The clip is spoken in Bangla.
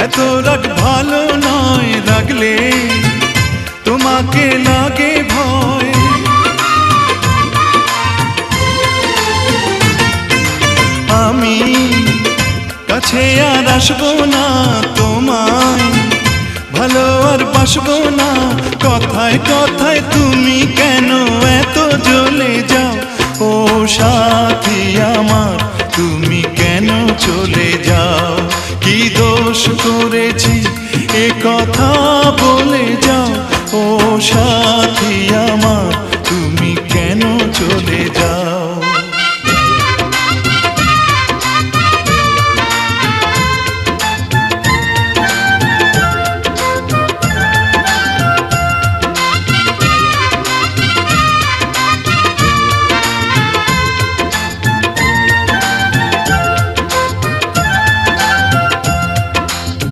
এত রাগ ভালো নয়, রাগলে তোমাকে লাগে ভয়। আমি কাছে আর আসবো না, তোমায় ভালো আর বাসবো না। কথায় কথায় তুমি কেন এত জ্বলে যাও? ও সাথী আমার, তুমি কেন চলে যাও? কি দোষ করেছি এ কথা বলে যাও? ও সাথী আমার, তুমি কেন চলে যাও?